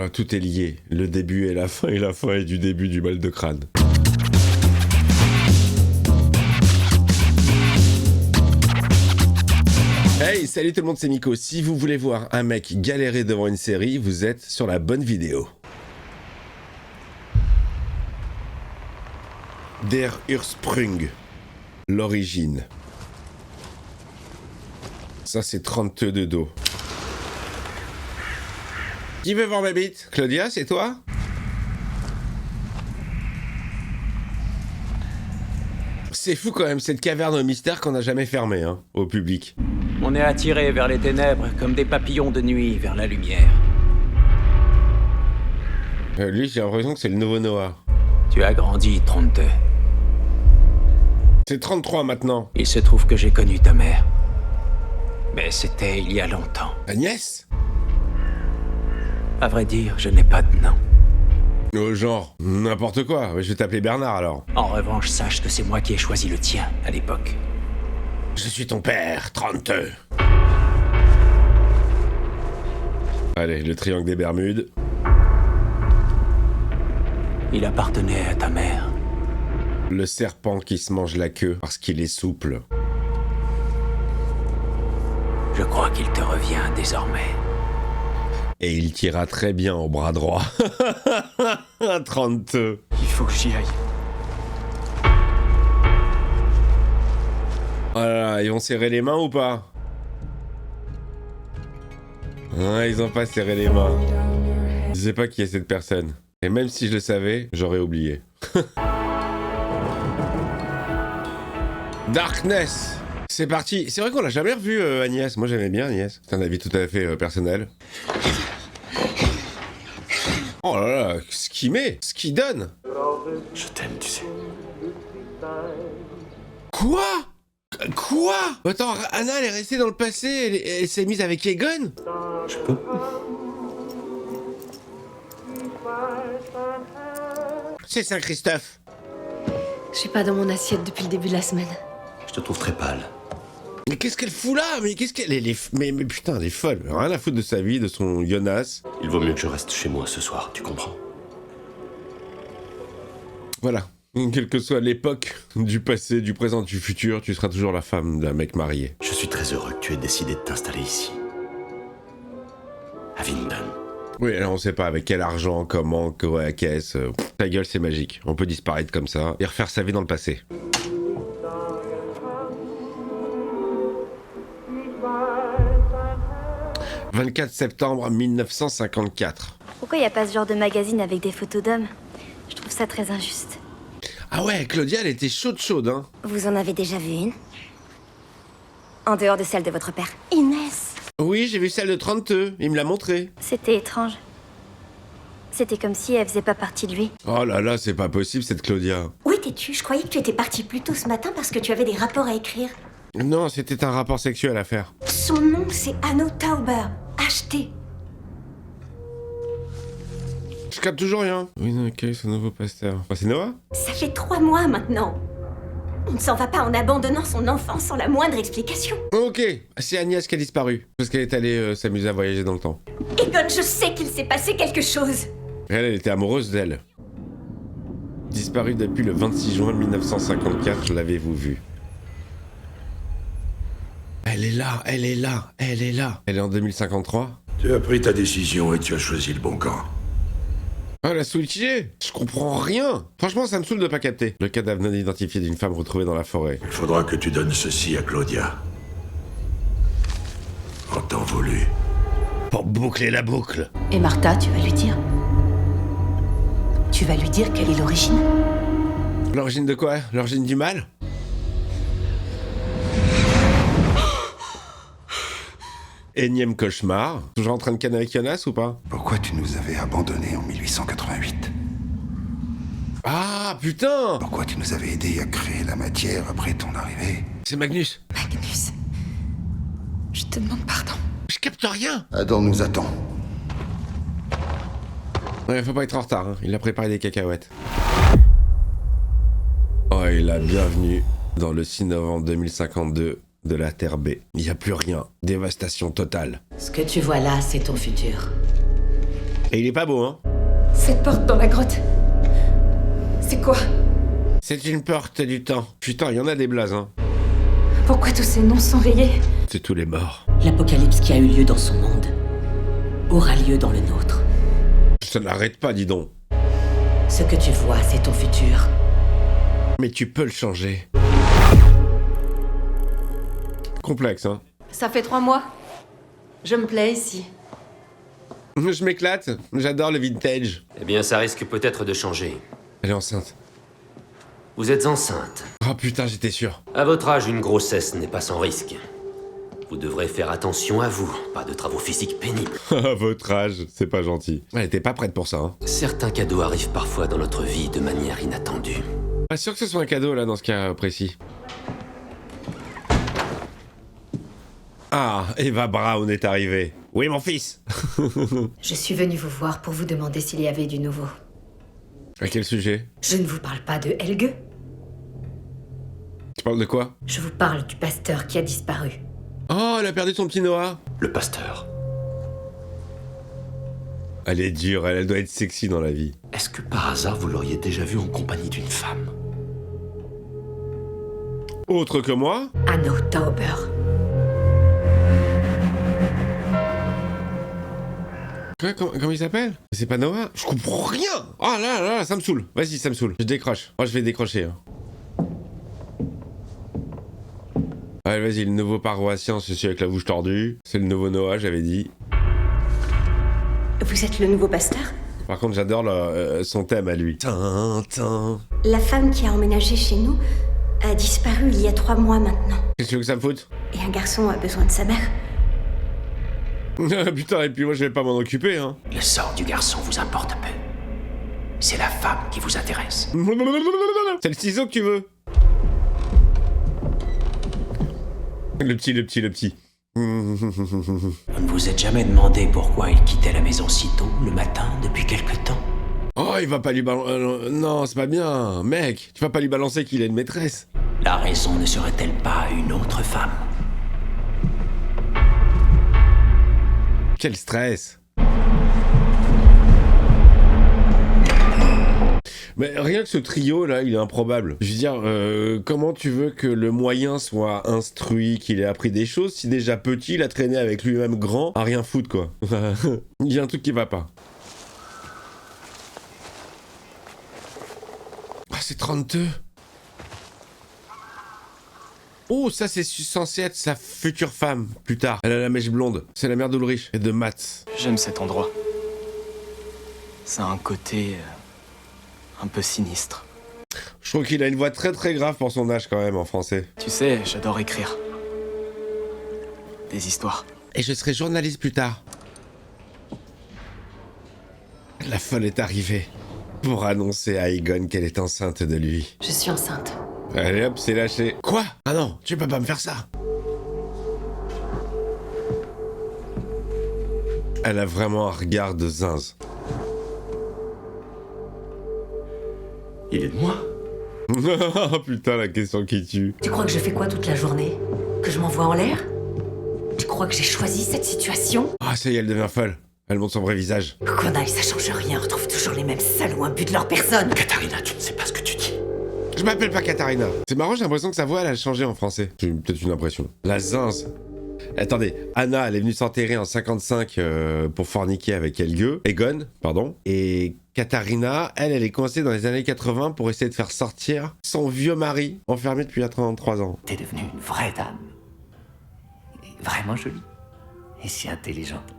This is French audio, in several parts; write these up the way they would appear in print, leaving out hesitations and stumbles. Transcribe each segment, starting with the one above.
Ah, tout est lié. Le début et la fin est du début du mal de crâne. Hey, salut tout le monde, c'est Nico. Si vous voulez voir un mec galérer devant une série, vous êtes sur la bonne vidéo. Der Ursprung. L'origine. Ça, c'est 32 de dos. Qui veut voir ma bite? Claudia, c'est toi? C'est fou quand même, cette caverne au mystère qu'on n'a jamais fermée, hein, au public. On est attiré vers les ténèbres comme des papillons de nuit vers la lumière. Lui, j'ai l'impression que c'est le nouveau Noah. Tu as grandi, 32. C'est 33 maintenant. Il se trouve que j'ai connu ta mère. Mais c'était il y a longtemps. Agnès? À vrai dire, je n'ai pas de nom. Genre, n'importe quoi. Je vais t'appeler Bernard alors. En revanche, sache que c'est moi qui ai choisi le tien à l'époque. Je suis ton père, 32. Allez, le triangle des Bermudes. Il appartenait à ta mère. Le serpent qui se mange la queue parce qu'il est souple. Je crois qu'il te revient désormais. Et il tira très bien au bras droit. 32. Il faut que j'y aille. Voilà, ils vont serrer les mains ou pas? Ouais, ils ont pas serré les mains. Je sais pas qui est cette personne. Et même si je le savais, j'aurais oublié. Darkness. C'est parti. C'est vrai qu'on l'a jamais revu, Agnès. Moi, j'aimais bien Agnès. C'est un avis tout à fait personnel. Oh là là, ce qu'il met, ce qu'il donne. Je t'aime, tu sais. Quoi? Quoi? Attends, Anna, elle est restée dans le passé, elle s'est mise avec Egon? Je peux. C'est Saint-Christophe. Je suis pas dans mon assiette depuis le début de la semaine. Je te trouve très pâle. Mais qu'est-ce qu'elle fout là? Mais qu'est-ce qu'elle est... Mais putain, elle est folle. Rien à foutre de sa vie, de son Jonas. Il vaut mieux que je reste chez moi ce soir, tu comprends? Voilà. Quelle que soit l'époque, du passé, du présent, du futur, tu seras toujours la femme d'un mec marié. Je suis très heureux que tu aies décidé de t'installer ici. À Vindon. Oui, alors on sait pas avec quel argent, comment, quoi, à caisse. Ta gueule, c'est magique. On peut disparaître comme ça et refaire sa vie dans le passé. « 24 septembre 1954. » Pourquoi il n'y a pas ce genre de magazine avec des photos d'hommes? Je trouve ça très injuste. Ah ouais, Claudia, elle était chaude, hein. Vous en avez déjà vu une? En dehors de celle de votre père. Inès! Oui, j'ai vu celle de 32, il me l'a montré. C'était étrange. C'était comme si elle faisait pas partie de lui. Oh là là, c'est pas possible cette Claudia. Où étais-tu? Je croyais que tu étais parti plus tôt ce matin parce que tu avais des rapports à écrire. Non, c'était un rapport sexuel à faire. Son nom, c'est Anno Tauber. Acheté. Je capte toujours rien. Oui, non, ok, ce nouveau pasteur. C'est Noah? Ça fait 3 mois maintenant. On ne s'en va pas en abandonnant son enfant sans la moindre explication. Ok, c'est Agnès qui a disparu. Parce qu'elle est allée s'amuser à voyager dans le temps. Egon, je sais qu'il s'est passé quelque chose. Elle était amoureuse d'elle. Disparue depuis le 26 juin 1954, l'avez-vous vue? Elle est là, elle est là, elle est là. Elle est en 2053. Tu as pris ta décision et tu as choisi le bon camp. Oh, elle a switché. Je comprends rien. Franchement, ça me saoule de pas capter. Le cadavre non identifié d'une femme retrouvée dans la forêt. Il faudra que tu donnes ceci à Claudia. En temps voulu. Pour boucler la boucle. Et Martha, tu vas lui dire? Tu vas lui dire quelle est l'origine? L'origine de quoi? L'origine du mal? Énième cauchemar. Toujours en train de canner avec Jonas ou pas? Pourquoi tu nous avais abandonnés en 1888? Ah, putain! Pourquoi tu nous avais aidés à créer la matière après ton arrivée? C'est Magnus. Magnus, je te demande pardon. Je capte rien. Adam nous attend. Ouais, faut pas être en retard, hein. Il a préparé des cacahuètes. Oh, et la bienvenue dans le 6 novembre 2052 de la Terre B. Il n'y a plus rien. Dévastation totale. Ce que tu vois là, c'est ton futur. Et il est pas beau, hein. Cette porte dans la grotte. C'est quoi? C'est une porte du temps. Putain, il y en a des blazes, hein. Pourquoi tous ces noms sont rayés? C'est tous les morts. L'apocalypse qui a eu lieu dans son monde aura lieu dans le nôtre. Ça n'arrête pas, dis donc. Ce que tu vois, c'est ton futur. Mais tu peux le changer. Complexe, hein. Ça fait 3 mois. Je me plais ici. Je m'éclate. J'adore le vintage. Eh bien, ça risque peut-être de changer. Elle est enceinte. Vous êtes enceinte. Oh putain, j'étais sûr. À votre âge, une grossesse n'est pas sans risque. Vous devrez faire attention à vous, pas de travaux physiques pénibles. À votre âge, c'est pas gentil. Elle était pas prête pour ça, hein. Certains cadeaux arrivent parfois dans notre vie de manière inattendue. Pas sûr que ce soit un cadeau, là, dans ce cas précis. Ah, Eva Braun est arrivée. Oui, mon fils. Je suis venue vous voir pour vous demander s'il y avait du nouveau. À quel sujet? Je ne vous parle pas de Helge. Tu parles de quoi? Je vous parle du pasteur qui a disparu. Oh, elle a perdu son petit Noah. Le pasteur. Elle est dure, elle doit être sexy dans la vie. Est-ce que par hasard vous l'auriez déjà vu en compagnie d'une femme? Autre que moi? Anno Tauber. Quoi, comment il s'appelle? C'est pas Noah? Je comprends rien. Oh là là, ça me saoule. Vas-y, ça me saoule. Je décroche. Oh, je vais décrocher. Hein. Allez, vas-y, le nouveau paroissien, c'est celui avec la bouche tordue. C'est le nouveau Noah, j'avais dit. Vous êtes le nouveau pasteur? Par contre, j'adore son thème à lui. Tintin. La femme qui a emménagé chez nous a disparu il y a 3 mois maintenant. Qu'est-ce que tu veux que ça me foute? Et un garçon a besoin de sa mère. Putain, et puis moi, je vais pas m'en occuper, hein. Le sort du garçon vous importe peu. C'est la femme qui vous intéresse. C'est le ciseau que tu veux. Le petit. Vous ne vous êtes jamais demandé pourquoi il quittait la maison si tôt, le matin, depuis quelque temps? Oh, il va pas lui balancer... non, c'est pas bien. Mec, tu vas pas lui balancer qu'il a une maîtresse. La raison ne serait-elle pas une autre femme? Quel stress. Mais rien que ce trio là, il est improbable. Je veux dire, comment tu veux que le moyen soit instruit, qu'il ait appris des choses, si déjà petit, il a traîné avec lui-même grand, à rien foutre quoi. Il y a un truc qui va pas. Ah, c'est 32. Oh, ça c'est censé être sa future femme, plus tard. Elle a la mèche blonde. C'est la mère d'Ulrich et de Mats. J'aime cet endroit. Ça a un côté... un peu sinistre. Je trouve qu'il a une voix très très grave pour son âge quand même en français. Tu sais, j'adore écrire. Des histoires. Et je serai journaliste plus tard. La folle est arrivée pour annoncer à Egon qu'elle est enceinte de lui. Je suis enceinte. Allez hop, c'est lâché. Quoi? Ah non, tu peux pas me faire ça. Elle a vraiment un regard de zinze. Il est de moi. Putain, la question qui tue. Tu crois que je fais quoi toute la journée? Que je m'envoie en l'air? Tu crois que j'ai choisi cette situation? Ah, ça y est, elle devient folle. Elle montre son vrai visage. Qu'on aille, ça change rien. On retrouve toujours les mêmes salauds imbus de leur personne. Katharina, tu ne sais pas ce que tu dis. Je m'appelle pas Katharina. C'est marrant, j'ai l'impression que sa voix, elle a changé en français. J'ai peut-être une impression. La zinze. Attendez, Anna, elle est venue s'enterrer en 55 pour forniquer avec Egon, pardon. Et Katharina, elle est coincée dans les années 80 pour essayer de faire sortir son vieux mari, enfermé depuis 33 ans. T'es devenue une vraie dame. Vraiment jolie. Et si intelligente.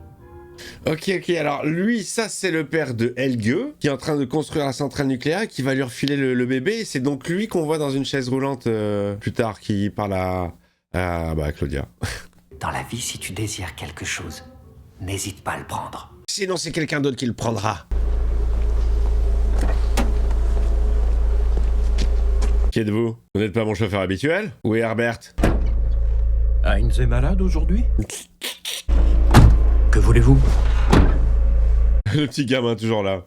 Ok, alors lui, ça c'est le père de Helge, qui est en train de construire la centrale nucléaire et qui va lui refiler le bébé. C'est donc lui qu'on voit dans une chaise roulante plus tard, qui parle à Claudia. Dans la vie, si tu désires quelque chose, n'hésite pas à le prendre. Sinon c'est quelqu'un d'autre qui le prendra. Qui êtes-vous? Vous n'êtes pas mon chauffeur habituel? Où est Herbert? Heinz est malade aujourd'hui? Que voulez-vous? Le petit gamin toujours là.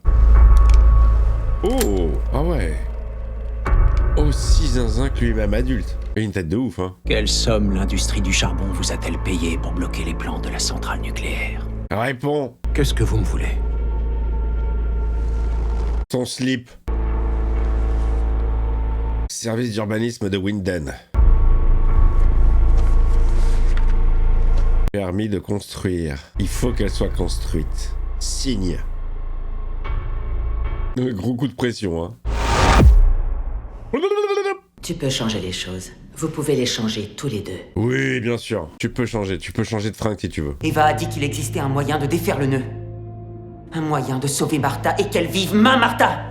Oh, ah ouais. Aussi zinzin que lui-même adulte. Et une tête de ouf, hein. Quelle somme l'industrie du charbon vous a-t-elle payé pour bloquer les plans de la centrale nucléaire? Réponds. Qu'est-ce que vous me voulez? Ton slip. Service d'urbanisme de Winden. Permis de construire. Il faut qu'elle soit construite. Signe. Gros coup de pression, hein. Tu peux changer les choses. Vous pouvez les changer tous les deux. Oui, bien sûr. Tu peux changer de fringue si tu veux. Eva a dit qu'il existait un moyen de défaire le nœud. Un moyen de sauver Martha et qu'elle vive main Martha.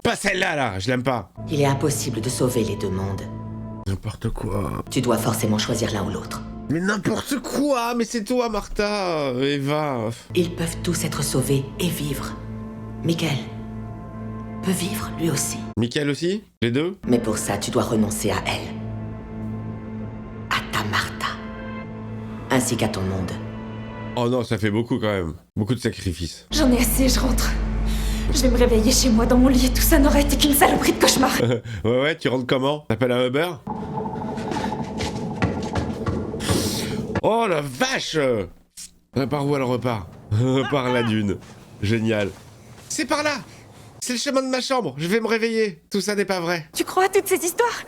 Pas celle-là, là. Je l'aime pas. Il est impossible de sauver les deux mondes. N'importe quoi. Tu dois forcément choisir l'un ou l'autre. Mais n'importe quoi. Mais c'est toi, Martha. Eva. Ils peuvent tous être sauvés et vivre. Michael peut vivre lui aussi. Michael aussi? Les deux? Mais pour ça, tu dois renoncer à elle. À ta Martha. Ainsi qu'à ton monde. Oh non, ça fait beaucoup quand même. Beaucoup de sacrifices. J'en ai assez, je rentre. Je vais me réveiller chez moi dans mon lit et tout ça n'aurait été qu'une saloperie de cauchemar. Ouais, tu rentres comment? T'appelles un Uber? Oh la vache! Par où elle repart? Par la dune. Génial. C'est par là! C'est le chemin de ma chambre. Je vais me réveiller. Tout ça n'est pas vrai. Tu crois à toutes ces histoires?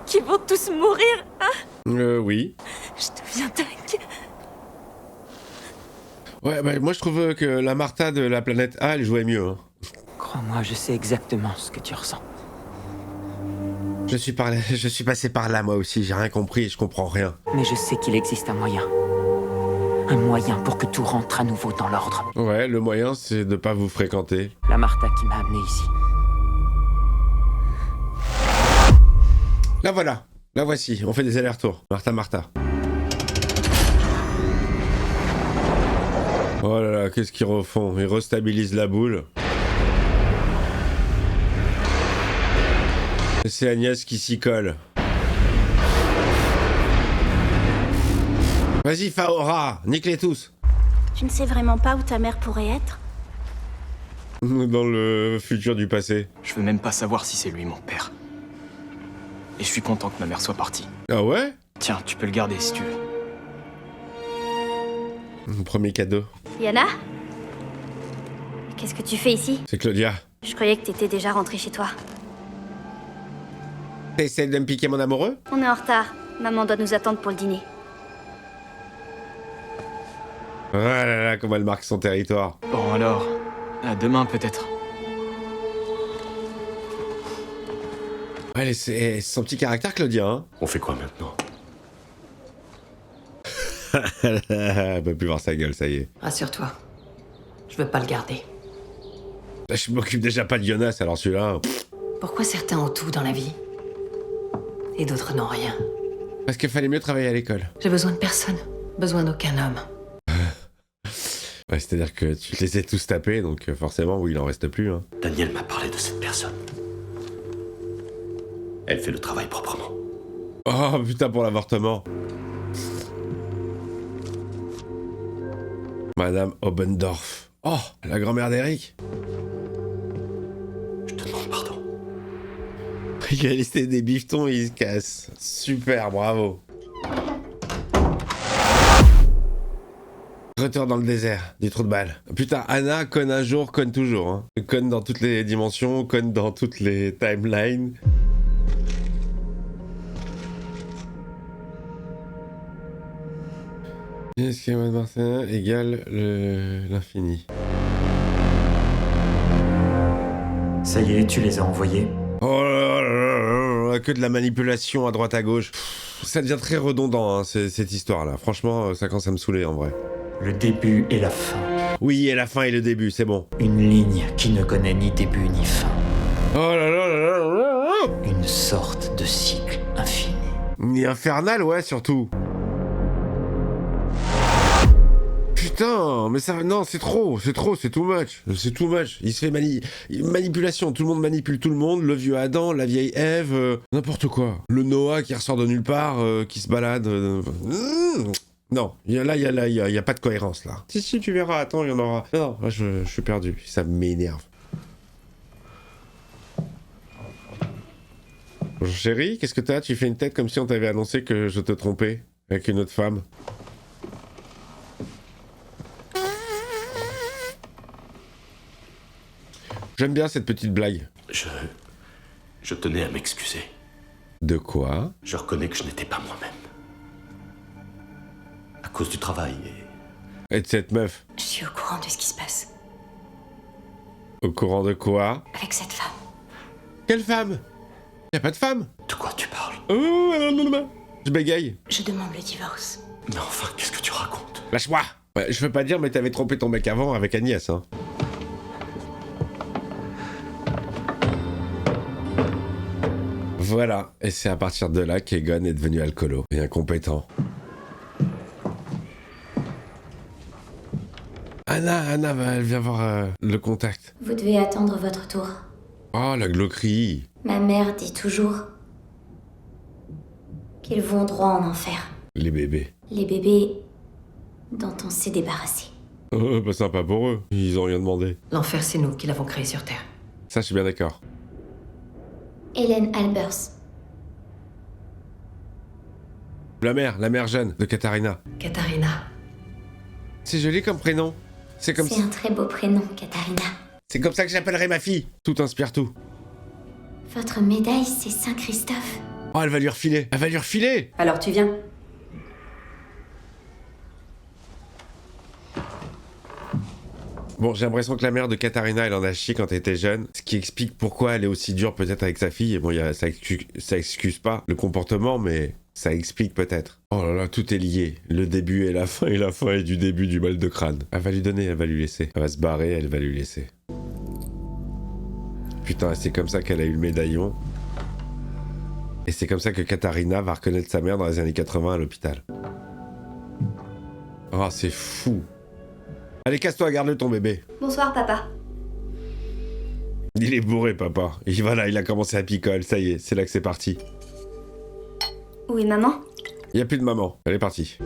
Qu'ils vont tous mourir, hein? Oui. Je deviens dingue. Ouais, bah moi je trouve que la Martha de la planète A, elle jouait mieux. Hein. Crois-moi, je sais exactement ce que tu ressens. Je suis passé par là moi aussi, j'ai rien compris et je comprends rien. Mais je sais qu'il existe un moyen. Un moyen pour que tout rentre à nouveau dans l'ordre. Ouais, le moyen c'est de pas vous fréquenter. La Martha qui m'a amené ici. La voilà, la voici, on fait des allers-retours. Martha. Oh là là, qu'est-ce qu'ils refont? Ils restabilisent la boule. Et c'est Agnès qui s'y colle. Vas-y, Faora, nique-les tous. Tu ne sais vraiment pas où ta mère pourrait être? Dans le futur du passé. Je veux même pas savoir si c'est lui mon père. Et je suis content que ma mère soit partie. Ah ouais? Tiens, tu peux le garder si tu veux. Premier cadeau. Yana? Qu'est-ce que tu fais ici? C'est Claudia. Je croyais que t'étais déjà rentrée chez toi. T'essaies de me piquer mon amoureux? On est en retard. Maman doit nous attendre pour le dîner. Ah là là, comment elle marque son territoire. Bon alors, à demain peut-être. Ouais, c'est son petit caractère, Claudia, hein. On fait quoi maintenant? Elle peut plus voir sa gueule, ça y est. Rassure-toi. Je veux pas le garder. Je m'occupe déjà pas de Jonas, alors celui-là... Pourquoi certains ont tout dans la vie et d'autres n'ont rien? Parce qu'il fallait mieux travailler à l'école. J'ai besoin de personne. Besoin d'aucun homme. Ouais, c'est-à-dire que tu les as tous tapés, donc forcément, oui, il en reste plus, hein. Daniel m'a parlé de cette personne. Elle fait le travail proprement. Oh, putain, pour l'avortement. Madame Obendorf. Oh, la grand-mère d'Eric. Je te demande pardon. Il a listé des bifetons et il se casse. Super, bravo. Retour dans le désert, des trous de balles. Putain, Anna conne un jour, conne toujours. Hein. Conne dans toutes les dimensions, conne dans toutes les timelines. Schéma de Martin égale l'infini. Ça y est, tu les as envoyés? Oh là là là là, que de la manipulation à droite à gauche. Pff, ça devient très redondant, hein, cette histoire-là. Franchement, ça commence à me saouler en vrai. Le début et la fin. Oui, et la fin et le début, c'est bon. Une ligne qui ne connaît ni début ni fin. Oh là là là là là là. Une sorte de cycle infini. Ni infernal, ouais, surtout. Putain, mais ça, non, c'est trop, c'est too much. C'est too much. Il se fait manipulation, tout le monde manipule tout le monde, le vieux Adam, la vieille Ève, n'importe quoi. Le Noah qui ressort de nulle part, qui se balade. Non, il y a pas de cohérence là. Si, tu verras, attends, il y en aura. Non, là, je suis perdu, ça m'énerve. Bonjour chérie, qu'est-ce que t'as? Tu fais une tête comme si on t'avait annoncé que je te trompais avec une autre femme. J'aime bien cette petite blague. Je tenais à m'excuser. De quoi? Je reconnais que je n'étais pas moi-même. À cause du travail Et de cette meuf? Je suis au courant de ce qui se passe. Au courant de quoi? Avec cette femme. Quelle femme? Y'a pas de femme? De quoi tu parles? Je bégaye. Je demande le divorce. Mais enfin, qu'est-ce que tu racontes? Lâche-moi! Ouais, je veux pas dire, mais t'avais trompé ton mec avant avec Agnès, hein. Voilà, et c'est à partir de là qu'Egon est devenu alcoolo et incompétent. Anna, elle vient voir le contact. Vous devez attendre votre tour. Oh, la glauquerie. Ma mère dit toujours qu'ils vont droit en enfer. Les bébés. Les bébés dont on s'est débarrassé. Oh, pas sympa pour eux. Ils ont rien demandé. L'enfer, c'est nous qui l'avons créé sur Terre. Ça, je suis bien d'accord. Hélène Albers. La mère jeune de Katharina. Katharina. C'est joli comme prénom. C'est comme C'est un très beau prénom, Katharina. C'est comme ça que j'appellerai ma fille. Tout inspire tout. Votre médaille, c'est Saint-Christophe. Oh, elle va lui refiler. Elle va lui refiler. Alors tu viens? Bon, j'ai l'impression que la mère de Katharina, elle en a chié quand elle était jeune. Ce qui explique pourquoi elle est aussi dure peut-être avec sa fille. Et bon, ça excuse pas le comportement, mais ça explique peut-être. Oh là là, tout est lié. Le début et la fin est du début du mal de crâne. Elle va lui donner, elle va lui laisser. Elle va se barrer, elle va lui laisser. Putain, c'est comme ça qu'elle a eu le médaillon. Et c'est comme ça que Katharina va reconnaître sa mère dans les années 80 à l'hôpital. Oh, c'est fou. Allez, casse-toi, garde-le ton bébé. Bonsoir, papa. Il est bourré, papa. Et voilà, il a commencé à picole. Ça y est, c'est là que c'est parti. Où est maman? Il n'y a plus de maman. Elle est partie.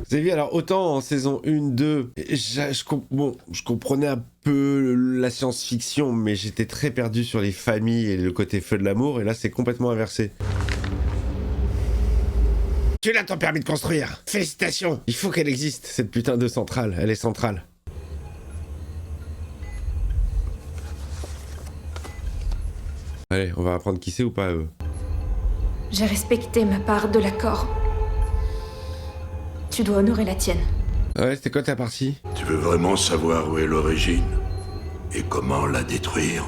Vous avez vu, alors autant en saison 1, 2, je comprenais un peu la science-fiction, mais j'étais très perdu sur les familles et le côté feu de l'amour, et là c'est complètement inversé. Tu l'as ton permis de construire. Félicitations. Il faut qu'elle existe, cette putain de centrale. Elle est centrale. Allez, on va apprendre qui c'est ou pas, eux. J'ai respecté ma part de l'accord. Tu dois honorer la tienne. Ouais, c'était quoi ta partie? Tu veux vraiment savoir où est l'origine? Et comment la détruire?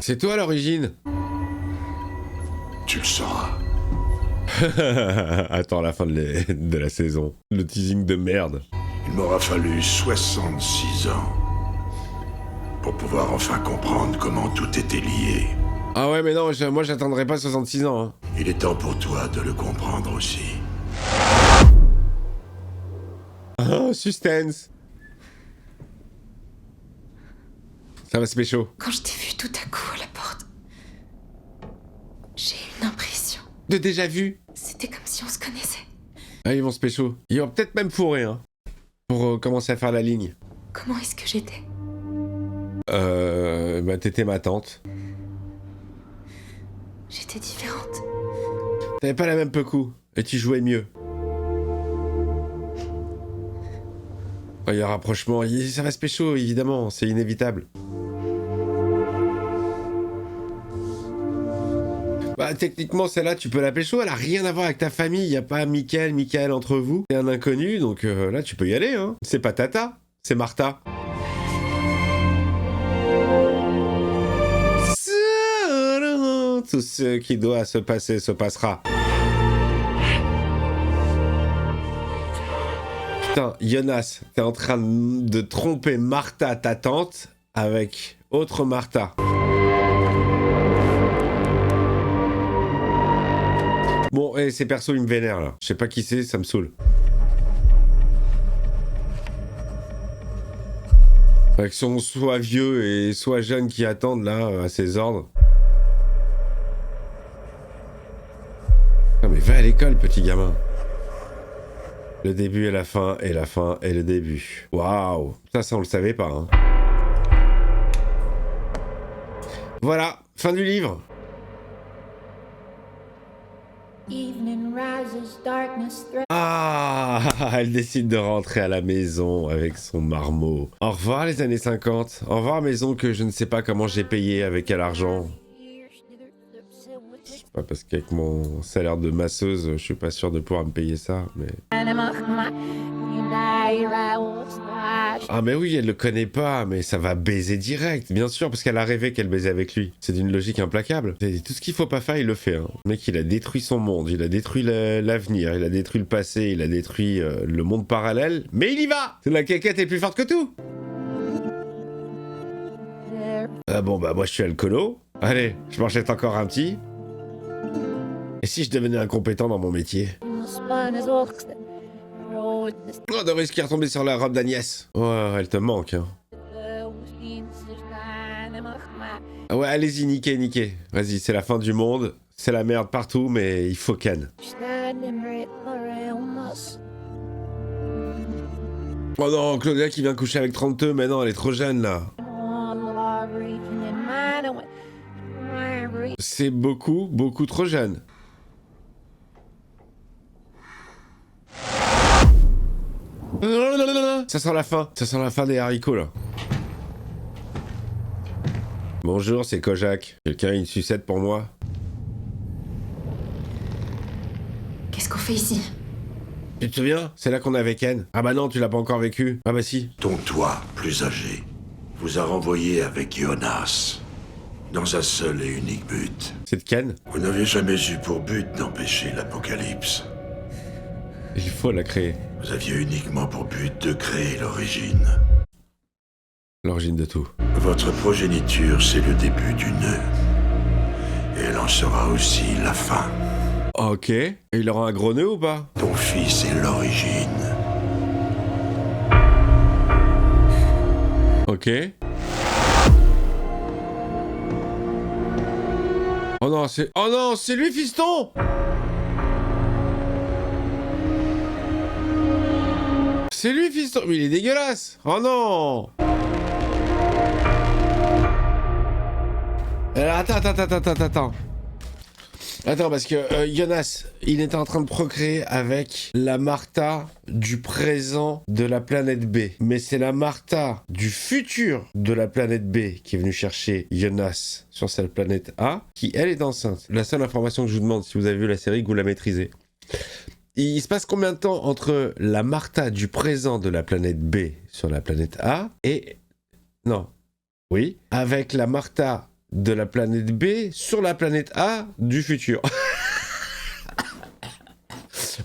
C'est toi l'origine. Tu le sauras. Attends la fin de la saison. Le teasing de merde. Il m'aura fallu 66 ans pour pouvoir enfin comprendre comment tout était lié. Ah ouais, mais non, moi j'attendrai pas 66 ans. Hein. Il est temps pour toi de le comprendre aussi. Oh, suspense. Ça va se pécho. Quand je t'ai vu tout à coup à la porte, j'ai eu une impression. De déjà vu. C'était comme si on se connaissait. Ah, ils vont se pécho. Ils vont peut-être même fourrer, hein. Pour commencer à faire la ligne. Comment est-ce que j'étais? Bah t'étais ma tante. J'étais différente. T'avais pas la même pecou. Et tu jouais mieux. Oh, il y a un rapprochement. Ça va se pécho, évidemment. C'est inévitable. Bah, techniquement, celle-là, tu peux la pécho. Elle a rien à voir avec ta famille. Y a pas Michael entre vous. C'est un inconnu, donc là, tu peux y aller, hein. C'est pas Tata, c'est Martha. Tout ce qui doit se passer se passera. Putain, Jonas, t'es en train de tromper Martha, ta tante, avec autre Martha. Bon, et ces persos, ils me vénèrent, là. Je sais pas qui c'est, ça me saoule. Avec son soit vieux et soit jeune qui attendent, là, à ses ordres. Non mais va à l'école, petit gamin. Le début et la fin, et la fin et le début. Waouh, ça on le savait pas, hein. Voilà, fin du livre. Evening rises Ah, elle décide de rentrer à la maison avec son marmot. Au revoir les années 50. Au revoir maison que je ne sais pas comment j'ai payé, avec quel argent. C'est pas parce qu'avec mon salaire de masseuse, je suis pas sûr de pouvoir me payer ça, mais... Ah mais oui, elle le connaît pas, mais ça va baiser direct, bien sûr, parce qu'elle a rêvé qu'elle baisait avec lui. C'est d'une logique implacable. Et tout ce qu'il faut pas faire, il le fait. Hein. Le mec, il a détruit son monde, il a détruit l'avenir, il a détruit le passé, il a détruit le monde parallèle, mais il y va. La caquette est plus forte que tout. Ah bon, bah moi je suis alcoolo. Allez, je m'en jette encore un petit. Et si je devenais incompétent dans mon métier? Oh, de risquer de retomber sur la robe d'Agnès. Ouais, elle te manque, hein. Ah ouais, allez-y, niquez. Vas-y, c'est la fin du monde. C'est la merde partout, mais il faut Ken. Oh non, Claudia qui vient coucher avec 32, mais non, elle est trop jeune, là. C'est beaucoup trop jeune. Ça sent la fin des haricots là. Bonjour, c'est Kojak. Quelqu'un a une sucette pour moi? Qu'est-ce qu'on fait ici? Tu te souviens? C'est là qu'on avait Ken. Ah bah non, tu l'as pas encore vécu. Ah bah si. Ton toi, plus âgé, vous a renvoyé avec Jonas, dans un seul et unique but. C'est de Ken? Vous n'aviez jamais eu pour but d'empêcher l'apocalypse. Il faut la créer. Vous aviez uniquement pour but de créer l'origine. L'origine de tout. Votre progéniture, c'est le début du nœud. Et elle en sera aussi la fin. Ok. Et il aura un gros nœud ou pas? Ton fils est l'origine. Ok. Oh non, c'est... Oh non, c'est lui, fiston! C'est lui, fiston! Mais il est dégueulasse! Oh non! Alors, attends. Attends, parce que Jonas, il était en train de procréer avec la Martha du présent de la planète B. Mais c'est la Martha du futur de la planète B qui est venue chercher Jonas sur cette planète A, qui, elle, est enceinte. La seule information que je vous demande, si vous avez vu la série, que vous la maîtrisez. Il se passe combien de temps entre la Martha du présent de la planète B sur la planète A et... Non. Oui. Avec la Martha de la planète B sur la planète A du futur.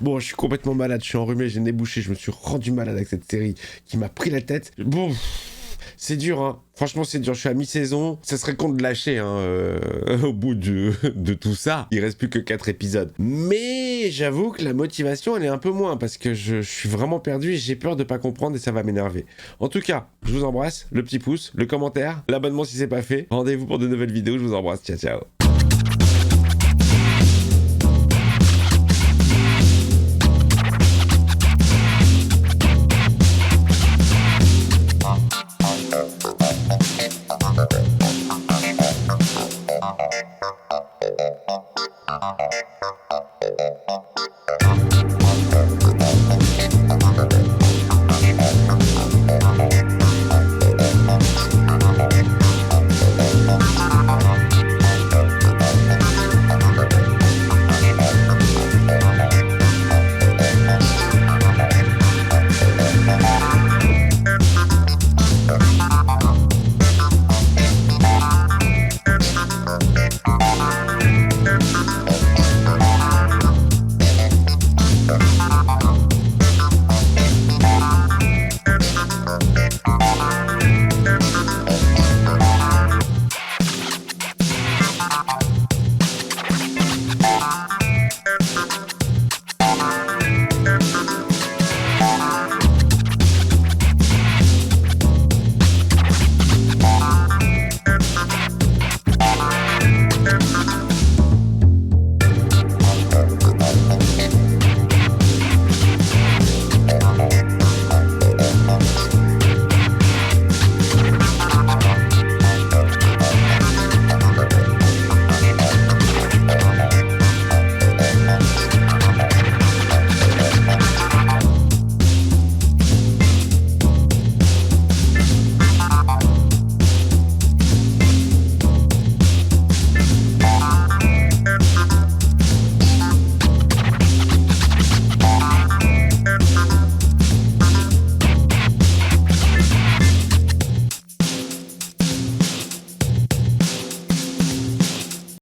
Bon, je suis complètement malade, je suis enrhumé, j'ai le nez bouché, je me suis rendu malade avec cette série qui m'a pris la tête. Bon, c'est dur, hein. Franchement, c'est dur. Je suis à mi-saison. Ça serait con de lâcher, hein, au bout de tout ça. Il reste plus que 4 épisodes. Mais j'avoue que la motivation, elle est un peu moins parce que je suis vraiment perdu et j'ai peur de pas comprendre et ça va m'énerver. En tout cas, je vous embrasse. Le petit pouce, le commentaire, l'abonnement si c'est pas fait. Rendez-vous pour de nouvelles vidéos. Je vous embrasse. Ciao, ciao.